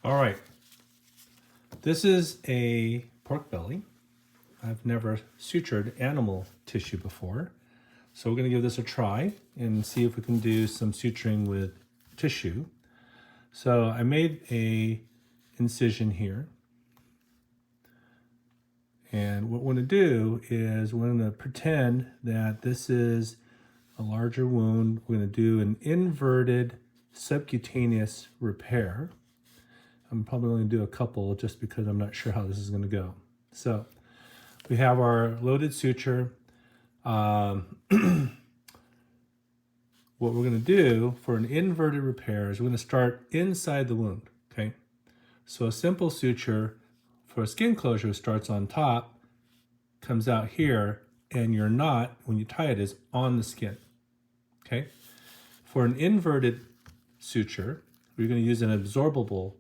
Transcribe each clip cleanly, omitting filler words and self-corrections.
All right, this is a pork belly. I've never sutured animal tissue before. So we're gonna give this a try and see if we can do some suturing with tissue. So I made a incision here. And what we're gonna do is we're gonna pretend that this is a larger wound. We're gonna do an inverted subcutaneous repair. I'm probably going to do a couple just because I'm not sure how this is going to go. So we have our loaded suture. What we're going to do for an inverted repair is we're going to start inside the wound. Okay. So a simple suture for a skin closure starts on top, comes out here, and your knot, when you tie it, is on the skin. Okay. For an inverted suture, we're going to use an absorbable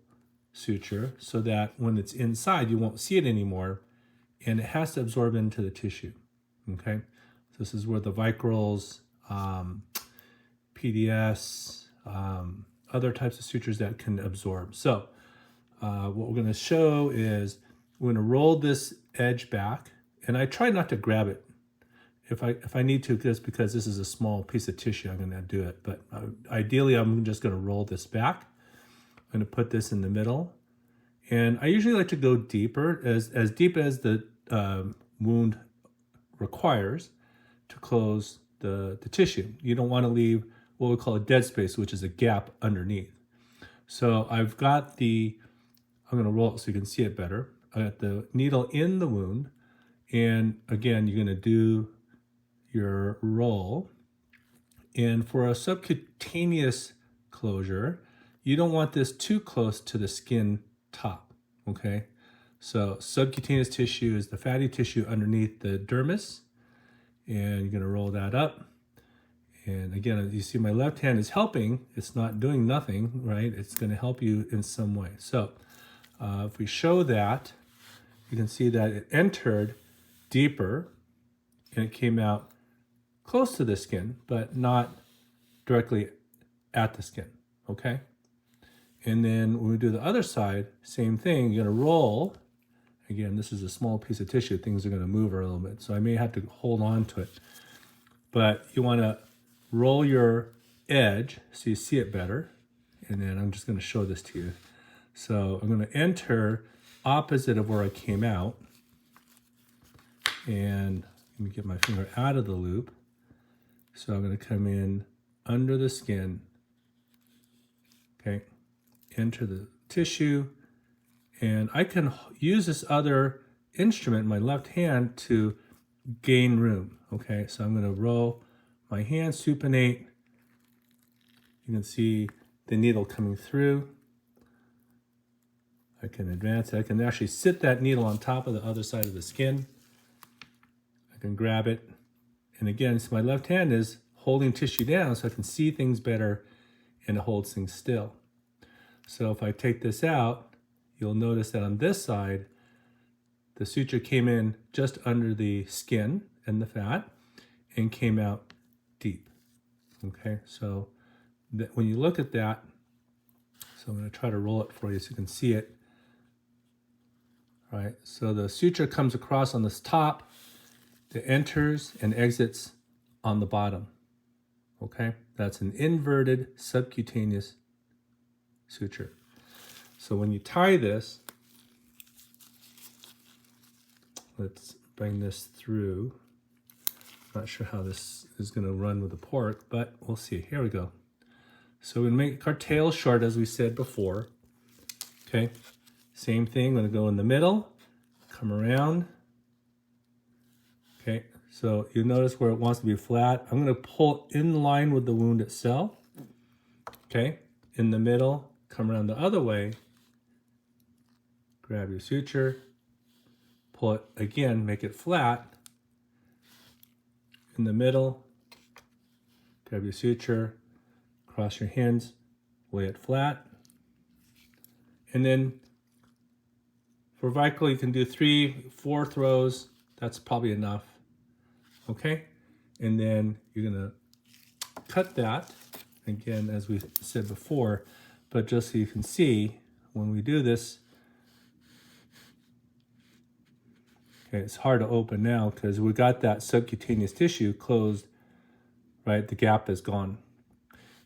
suture so that when it's inside you won't see it anymore, and it has to absorb into the tissue. Okay, so this is where the Vicryls, PDS, other types of sutures that can absorb. So what we're going to show is we're going to roll this edge back, and I try not to grab it if I need to, just because this is a small piece of tissue. I'm going to do it, but ideally I'm just going to roll this back. I'm going to put this in the middle, and I usually like to go deeper, as deep as the wound requires to close the tissue. You don't want to leave what we call a dead space, which is a gap underneath. So I'm going to roll it so you can see it better. I got the needle in the wound, and again, you're going to do your roll. And for a subcutaneous closure, you don't want this too close to the skin top, okay? So subcutaneous tissue is the fatty tissue underneath the dermis, and you're gonna roll that up. And again, you see my left hand is helping. It's not doing nothing, right? It's gonna help you in some way. So if we show that, you can see that it entered deeper and it came out close to the skin, but not directly at the skin, okay? And then when we do the other side, same thing, you're gonna roll. Again, this is a small piece of tissue, things are gonna move a little bit, so I may have to hold on to it. But you wanna roll your edge so you see it better. And then I'm just gonna show this to you. So I'm gonna enter opposite of where I came out. And let me get my finger out of the loop. So I'm gonna come in under the skin, okay? Enter the tissue, and I can use this other instrument in my left hand to gain room, okay? So I'm gonna roll my hand, supinate. You can see the needle coming through. I can advance it. I can actually sit that needle on top of the other side of the skin. I can grab it. And again, so my left hand is holding tissue down so I can see things better and it holds things still. So if I take this out, you'll notice that on this side, the suture came in just under the skin and the fat and came out deep. Okay, so when you look at that, so I'm going to try to roll it for you so you can see it. All right, so the suture comes across on this top, it enters and exits on the bottom. Okay, that's an inverted subcutaneous suture. So when you tie this, let's bring this through. Not sure how this is going to run with the pork, but we'll see. Here we go. So we make our tail short, as we said before. Okay, same thing. I'm going to go in the middle, come around. Okay, so you notice where it wants to be flat. I'm going to pull in line with the wound itself. Okay, in the middle, come around the other way. Grab your suture, pull it again, make it flat. In the middle, grab your suture, cross your hands, lay it flat. And then for Vicryl, you can do 3-4 throws. That's probably enough. Okay? And then you're gonna cut that, again, as we said before, but just so you can see, when we do this, okay, it's hard to open now because we got that subcutaneous tissue closed, right? The gap is gone.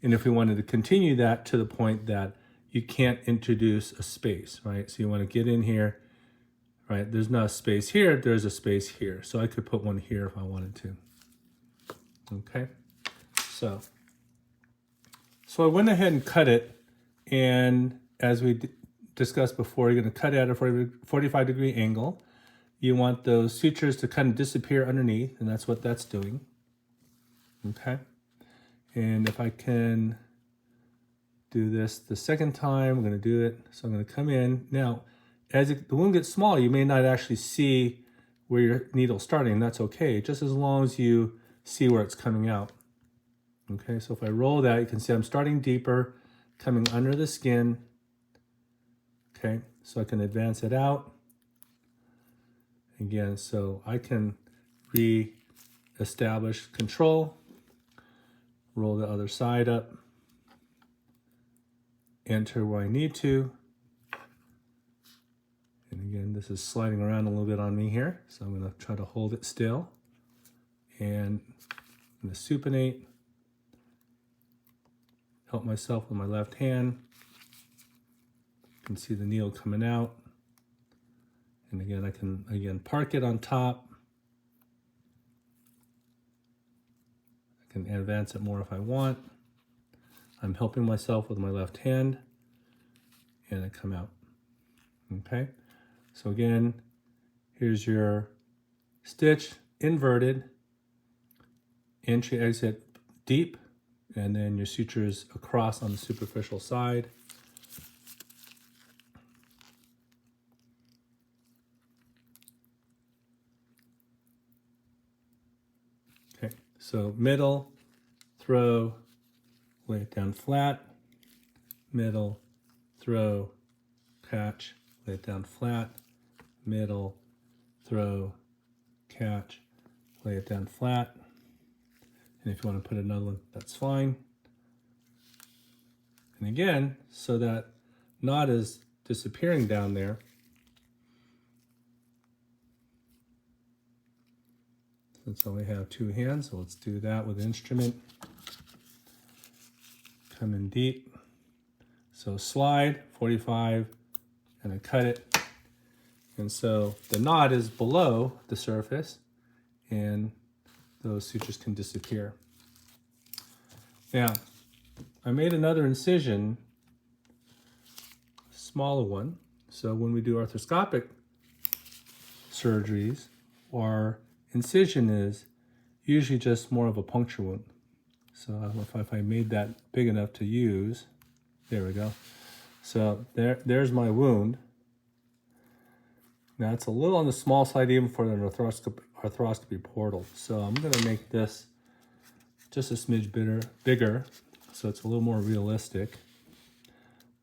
And if we wanted to continue that to the point that you can't introduce a space, right? So you want to get in here, right? There's not a space here, there's a space here. So I could put one here if I wanted to. Okay, so I went ahead and cut it, and as we discussed before, you're going to cut it at a 45-degree angle. You want those sutures to kind of disappear underneath, and that's what that's doing. Okay, and if I can do this the second time, I'm going to do it. So I'm going to come in. Now, as the wound gets smaller, you may not actually see where your needle's starting. That's okay, just as long as you see where it's coming out. Okay, so if I roll that, you can see I'm starting deeper, coming under the skin. Okay, so I can advance it out. Again, so I can re-establish control, roll the other side up, enter where I need to. And again, this is sliding around a little bit on me here, so I'm going to try to hold it still. And I'm going to supinate, help myself with my left hand. You can see the needle coming out. And again, I can park it on top. I can advance it more if I want. I'm helping myself with my left hand, and I come out. Okay, so again, here's your stitch, inverted, entry, exit, deep, and then your sutures across on the superficial side. Okay, so middle, throw, lay it down flat, middle, throw, catch, lay it down flat, middle, throw, catch, lay it down flat. And if you want to put another one, that's fine. And again, so that knot is disappearing down there, since I only have two hands, so let's do that with the instrument. Come in deep. So slide, 45, and I cut it. And so the knot is below the surface, and those sutures can disappear. Now, I made another incision, smaller one. So when we do arthroscopic surgeries, our incision is usually just more of a puncture wound. So I don't know if I made that big enough to use. There we go. So there's my wound. Now it's a little on the small side even for an arthroscopy portal. So I'm going to make this just a smidge bigger, so it's a little more realistic.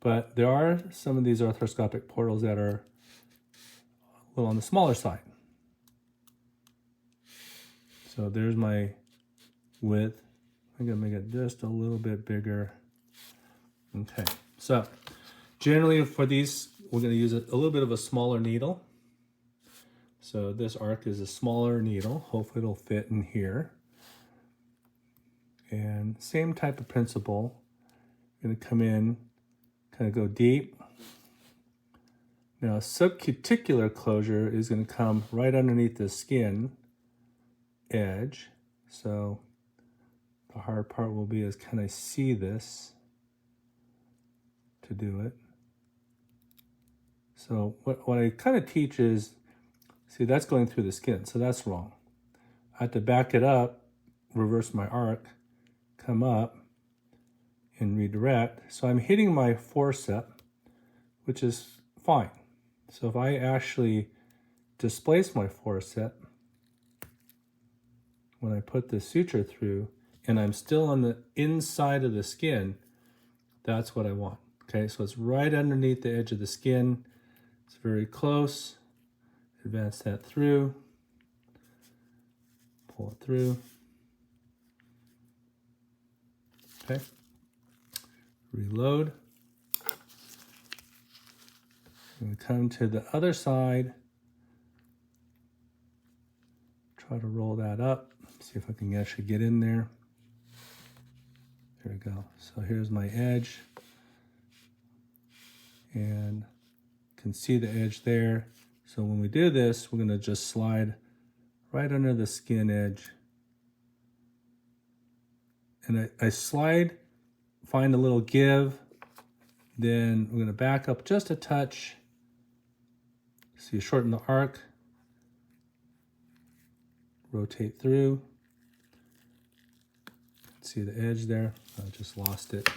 But there are some of these arthroscopic portals that are a little on the smaller side. So there's my width. I'm going to make it just a little bit bigger. Okay, so generally for these, we're going to use a little bit of a smaller needle. So this arc is a smaller needle. Hopefully it'll fit in here. And same type of principle. I'm going to come in, kind of go deep. Now subcuticular closure is going to come right underneath the skin edge. So the hard part will be is, can I see this to do it? So what I kind of teach is, see, that's going through the skin, so that's wrong. I have to back it up, reverse my arc, come up, and redirect. So I'm hitting my forceps, which is fine. So if I actually displace my forceps, when I put the suture through, and I'm still on the inside of the skin, that's what I want. Okay, so it's right underneath the edge of the skin. It's very close. Advance that through. Pull it through. Okay. Reload. I'm going to come to the other side, try to roll that up, see if I can actually get in there. There we go. So here's my edge, and you can see the edge there. So when we do this, we're going to just slide right under the skin edge. And I slide, find a little give, then we're going to back up just a touch. So you shorten the arc, rotate through. See the edge there? I just lost it.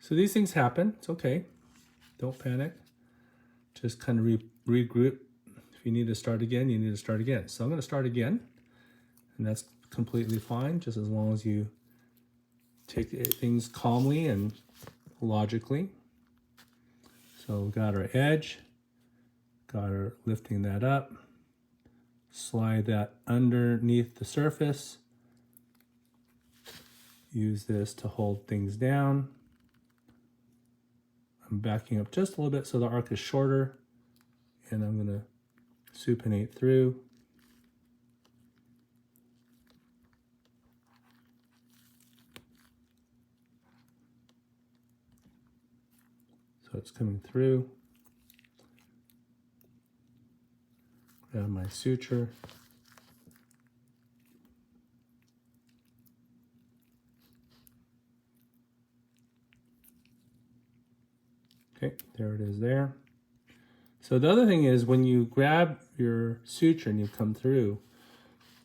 So these things happen. It's okay. Don't panic. Just kind of regroup. If you need to start again, you need to start again. So I'm going to start again, and that's completely fine, just as long as you take things calmly and logically. So we got our edge, got her lifting that up, slide that underneath the surface, use this to hold things down. I'm backing up just a little bit so the arc is shorter, and I'm going to supinate through. So it's coming through. Grab my suture. Okay, there it is there. So the other thing is, when you grab your suture and you come through,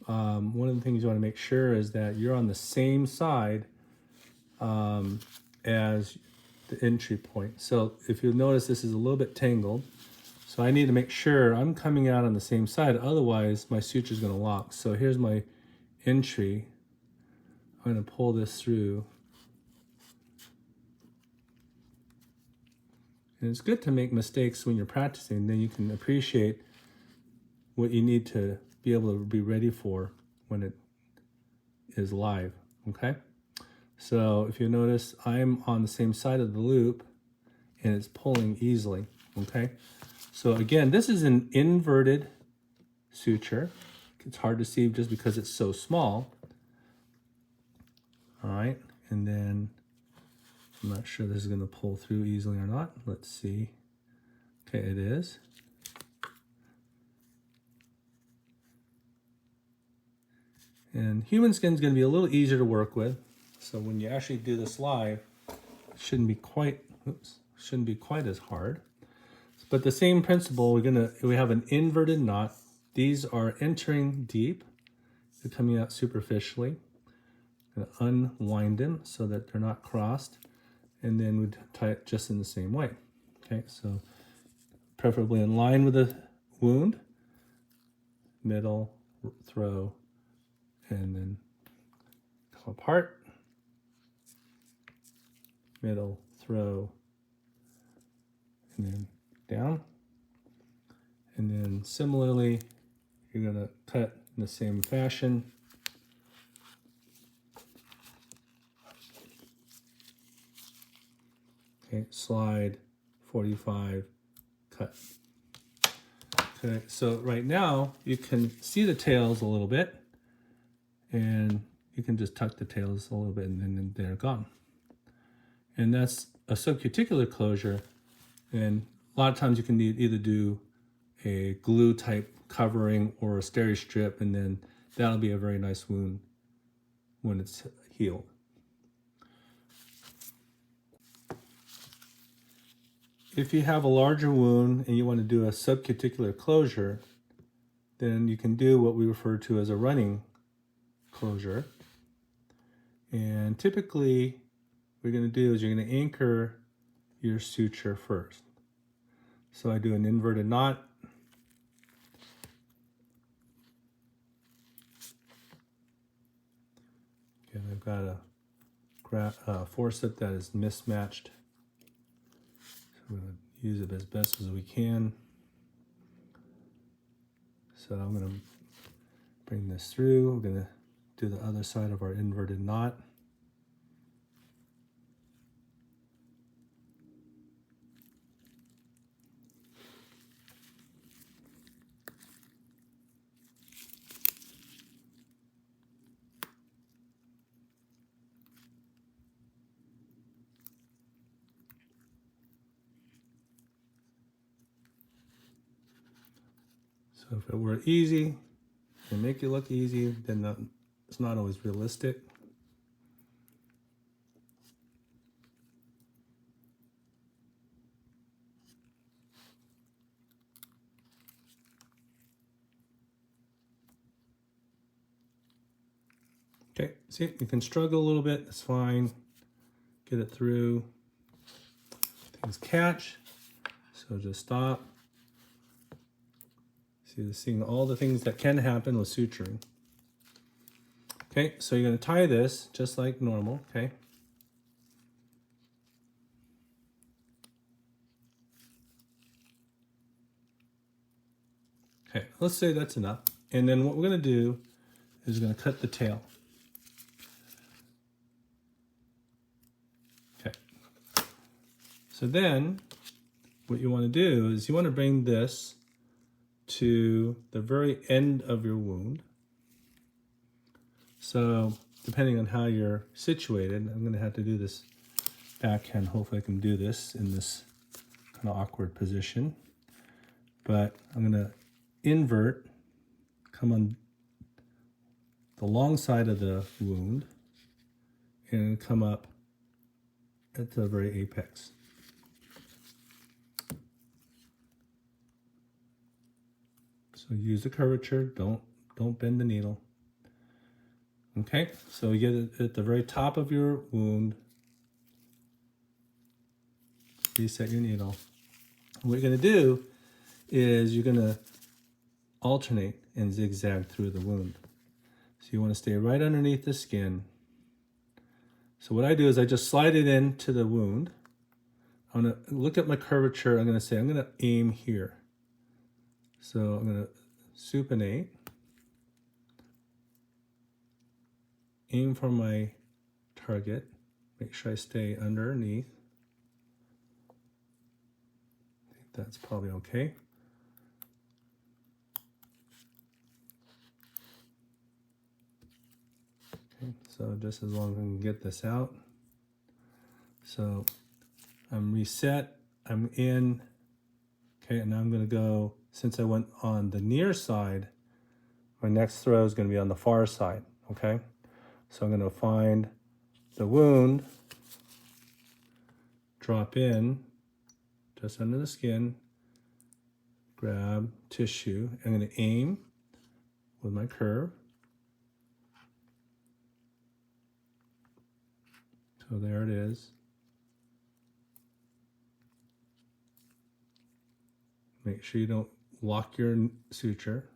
one of the things you want to make sure is that you're on the same side as the entry point. So if you'll notice, this is a little bit tangled. So I need to make sure I'm coming out on the same side, otherwise my suture is going to lock. So here's my entry. I'm going to pull this through. And it's good to make mistakes when you're practicing, then you can appreciate what you need to be able to be ready for when it is live, okay? So if you notice, I'm on the same side of the loop and it's pulling easily, okay? So again, this is an inverted suture. It's hard to see just because it's so small. All right, and then I'm not sure this is going to pull through easily or not. Let's see. Okay, it is. And human skin is going to be a little easier to work with. So when you actually do this live, it shouldn't be quite as hard. But the same principle, we have an inverted knot. These are entering deep. They're coming out superficially. Going to unwind them so that they're not crossed. And then we'd tie it just in the same way. Okay, so preferably in line with the wound, middle, throw, and then come apart, middle, throw, and then down. And then similarly, you're going to cut in the same fashion. Okay, slide, 45, cut. Okay, so right now you can see the tails a little bit, and you can just tuck the tails a little bit, and then they're gone. And that's a subcuticular closure, and a lot of times you can either do a glue type covering or a steri strip, and then that'll be a very nice wound when it's healed. If you have a larger wound and you want to do a subcuticular closure, then you can do what we refer to as a running closure. And typically, what you're going to do is you're going to anchor your suture first. So I do an inverted knot. Again, I've got a forceps that is mismatched. We're going to use it as best as we can. So I'm going to bring this through. We're going to do the other side of our inverted knot. So if it were easy and make it look easy, then it's not always realistic. Okay, see, you can struggle a little bit, it's fine. Get it through. Things catch, so just stop. See, seeing all the things that can happen with suturing. Okay, so you're going to tie this just like normal, okay? Okay, let's say that's enough. And then what we're going to do is we're going to cut the tail. Okay. So then what you want to do is you want to bring this to the very end of your wound. So depending on how you're situated, I'm going to have to do this backhand. Hopefully I can do this in this kind of awkward position. But I'm going to invert, come on the long side of the wound, and come up at the very apex. So use the curvature, don't bend the needle. Okay, so you get it at the very top of your wound, reset your needle. What you're going to do is you're going to alternate and zigzag through the wound. So you want to stay right underneath the skin. So what I do is I just slide it into the wound. I'm going to look at my curvature. I'm going to say I'm going to aim here. So I'm going to supinate. Aim for my target. Make sure I stay underneath. I think that's probably okay. Okay, so just as long as I can get this out. So I'm reset, I'm in. Okay, and now I'm going to go, since I went on the near side, my next throw is going to be on the far side, okay? So I'm going to find the wound, drop in, just under the skin, grab tissue. I'm going to aim with my curve. So there it is. Make sure you don't lock your suture,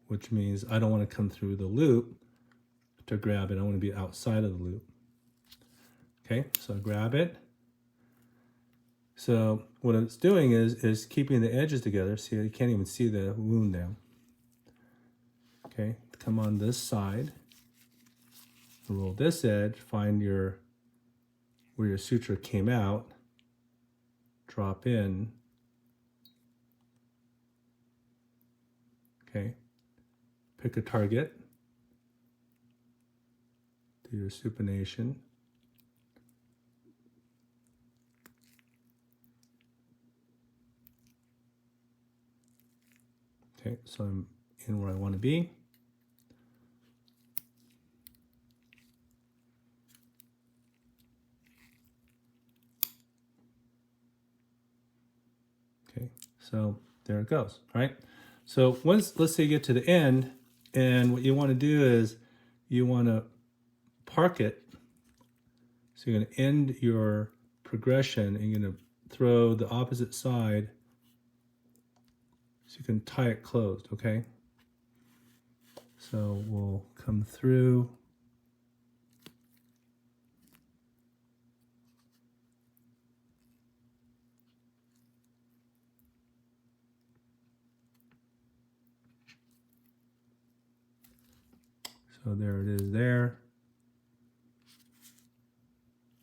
which means I don't want to come through the loop to grab it. I want to be outside of the loop. Okay, so grab it. So what it's doing is keeping the edges together. See, you can't even see the wound now. Okay, come on this side, roll this edge, find where your suture came out, drop in. Okay, pick a target, do your supination. Okay, so I'm in where I want to be. Okay, so there it goes, right? So once, let's say you get to the end, and what you want to do is you want to park it. So you're going to end your progression, and you're going to throw the opposite side so you can tie it closed, okay? So we'll come through. So there it is there.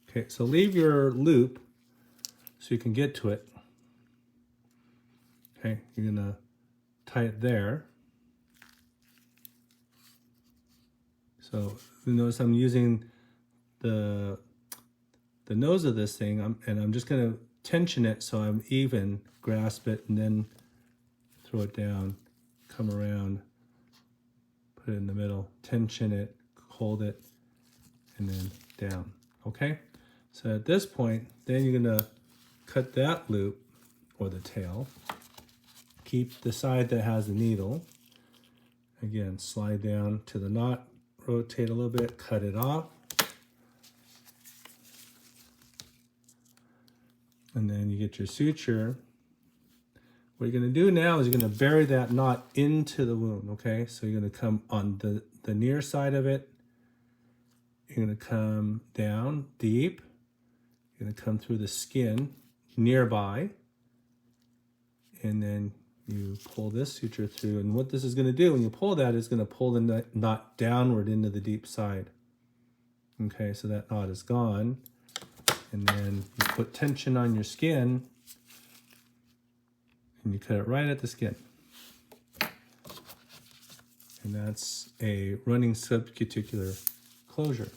Okay, so leave your loop so you can get to it. Okay, you're gonna tie it there. So you notice I'm using the nose of this thing, and I'm just gonna tension it so I'm even, grasp it, and then throw it down. come around, put it in the middle, tension it, hold it, and then down, okay? So at this point, then you're gonna cut that loop, or the tail, keep the side that has the needle, again, slide down to the knot, rotate a little bit, cut it off, and then you get your suture. What you're going to do now is you're going to bury that knot into the wound, okay? So you're going to come on the near side of it. You're going to come down deep. You're going to come through the skin nearby. And then you pull this suture through. And what this is going to do when you pull that is going to pull the knot downward into the deep side. Okay, so that knot is gone. And then you put tension on your skin. And you cut it right at the skin. And that's a running subcuticular closure.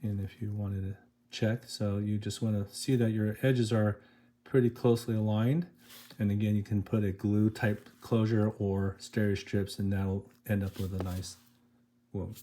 And if you wanted to check, so you just want to see that your edges are pretty closely aligned. And again, you can put a glue type closure or steri strips, and that'll end up with a nice wound.